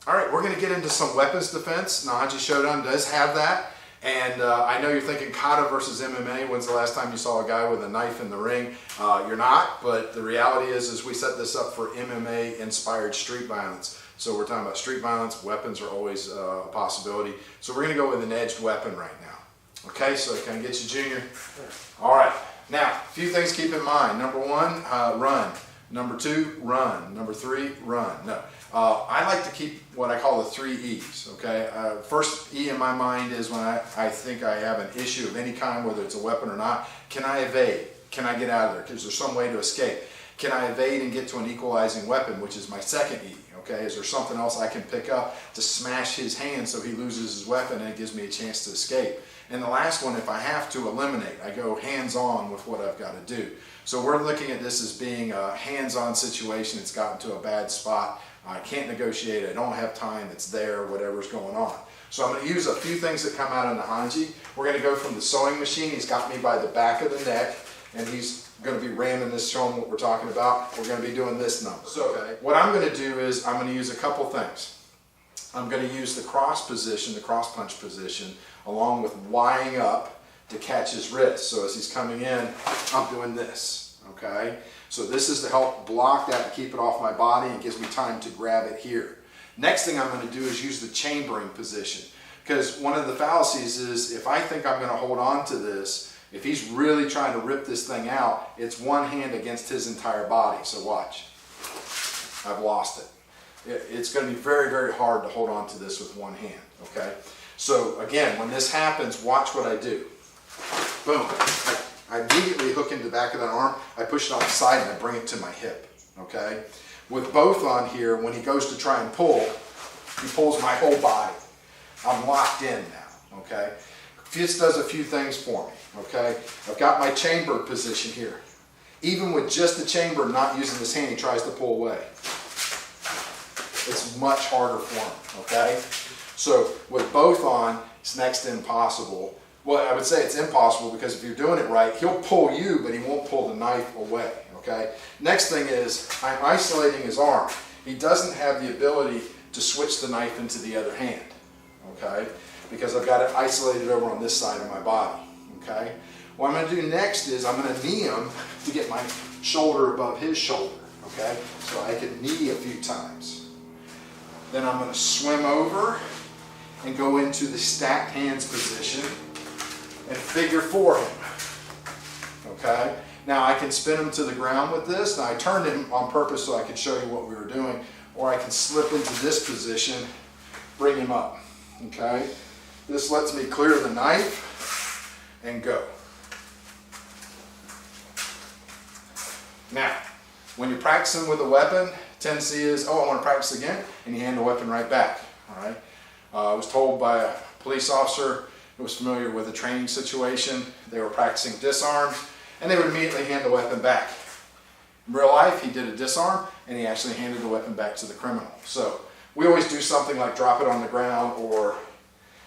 All right, we're going to get into some weapons defense. Naihanchi Shodan does have that. And I know you're thinking kata versus MMA. When's the last time you saw a guy with a knife in the ring? You're not, but the reality is we set this up for MMA-inspired street violence. So we're talking about street violence. Weapons are always a possibility. So we're going to go with an edged weapon right now. Okay, so can I get you, Junior? All right. Now, a few things to keep in mind. Number one, run. Number two, run. Number three, run. No. I like to keep what I call the 3 E's, okay? First E in my mind is when I think I have an issue of any kind, whether it's a weapon or not. Can I evade? Can I get out of there? Is there some way to escape? Can I evade and get to an equalizing weapon, which is my second E, okay? Is there something else I can pick up to smash his hand so he loses his weapon and it gives me a chance to escape? And the last one, if I have to eliminate, I go hands-on with what I've got to do. So we're looking at this as being a hands-on situation. It's gotten to a bad spot. I can't negotiate. I don't have time. It's there, whatever's going on. So I'm going to use a few things that come out of Naihanchi. We're going to go from the sewing machine. He's got me by the back of the neck, and he's going to be ramming this, showing what we're talking about. We're going to be doing this number. So what I'm going to do is I'm going to use a couple things. I'm going to use the cross position, the cross punch position, along with Ying up to catch his wrist. So as he's coming in, I'm doing this, okay? So this is to help block that and keep it off my body and gives me time to grab it here. Next thing I'm going to do is use the chambering position, because one of the fallacies is if I think I'm going to hold on to this, if he's really trying to rip this thing out, it's one hand against his entire body. So watch. I've lost it. It's going to be very, very hard to hold on to this with one hand, okay? So again, when this happens, watch what I do. Boom. I immediately hook into the back of that arm, I push it off the side and I bring it to my hip, okay? With both on here, when he goes to try and pull, he pulls my whole body. I'm locked in now, okay? This does a few things for me, okay? I've got my chamber position here. Even with just the chamber, not using this hand, he tries to pull away. It's much harder for him, okay? So with both on, it's next to impossible. Well, I would say it's impossible because if you're doing it right, he'll pull you, but he won't pull the knife away, okay? Next thing is, I'm isolating his arm. He doesn't have the ability to switch the knife into the other hand, okay? Because I've got it isolated over on this side of my body, okay? What I'm going to do next is I'm going to knee him to get my shoulder above his shoulder, okay? So I can knee a few times. Then I'm going to swim over and go into the stacked hands position and figure 4 him, okay? Now I can spin him to the ground with this. Now I turned him on purpose so I could show you what we were doing, or I can slip into this position, bring him up, okay? This lets me clear the knife and go. Now, when you're practicing with a weapon, tendency is, oh, I want to practice again, and you hand the weapon right back, all right? I was told by a police officer who was familiar with a training situation, they were practicing disarms, and they would immediately hand the weapon back. In real life, he did a disarm, and he actually handed the weapon back to the criminal. So we always do something like drop it on the ground, or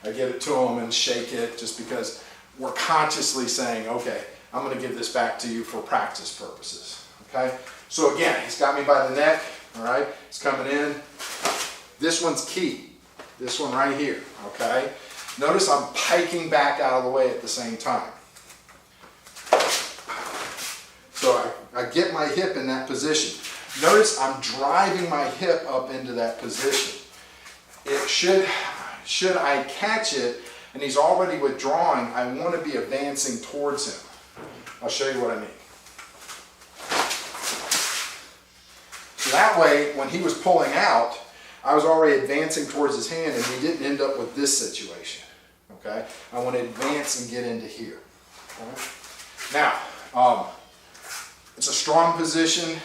I give it to him and shake it, just because we're consciously saying, okay, I'm going to give this back to you for practice purposes, okay? So again, he's got me by the neck, all right? He's coming in. This one's key, this one right here, okay? Notice I'm piking back out of the way at the same time. So I get my hip in that position. Notice I'm driving my hip up into that position. It should I catch it and he's already withdrawing, I want to be advancing towards him. I'll show you what I mean. So that way, when he was pulling out, I was already advancing towards his hand and we didn't end up with this situation, okay? I want to advance and get into here, okay? Now, it's a strong position.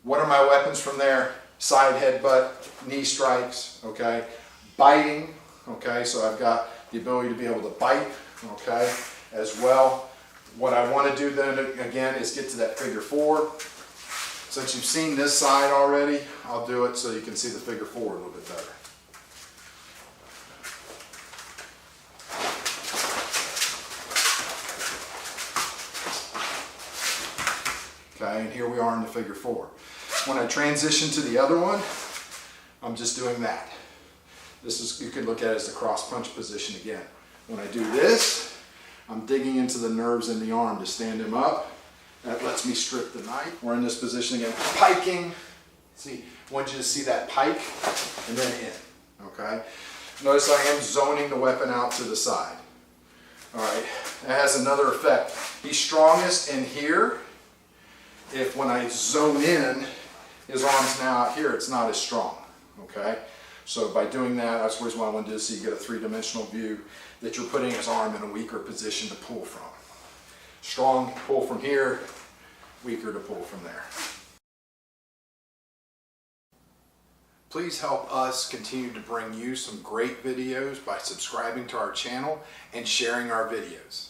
What are my weapons from there? Side headbutt, knee strikes, okay? Biting, okay? So I've got the ability to be able to bite, okay, as well. What I want to do then, again, is get to that figure 4. Since you've seen this side already, I'll do it so you can see the figure 4 a little bit better. Okay, and here we are in the figure 4. When I transition to the other one, I'm just doing that. This is, you could look at it as the cross punch position again. When I do this, I'm digging into the nerves in the arm to stand him up. That lets me strip the knife. We're in this position again, piking. See, I want you to see that pike and then in, okay? Notice I am zoning the weapon out to the side. All right, that has another effect. He's strongest in here. If when I zone in, his arm's now out here, it's not as strong, okay? So by doing that, that's the reason why I want to do this, so you get a three-dimensional view that you're putting his arm in a weaker position to pull from. Strong, pull from here, weaker to pull from there. Please help us continue to bring you some great videos by subscribing to our channel and sharing our videos.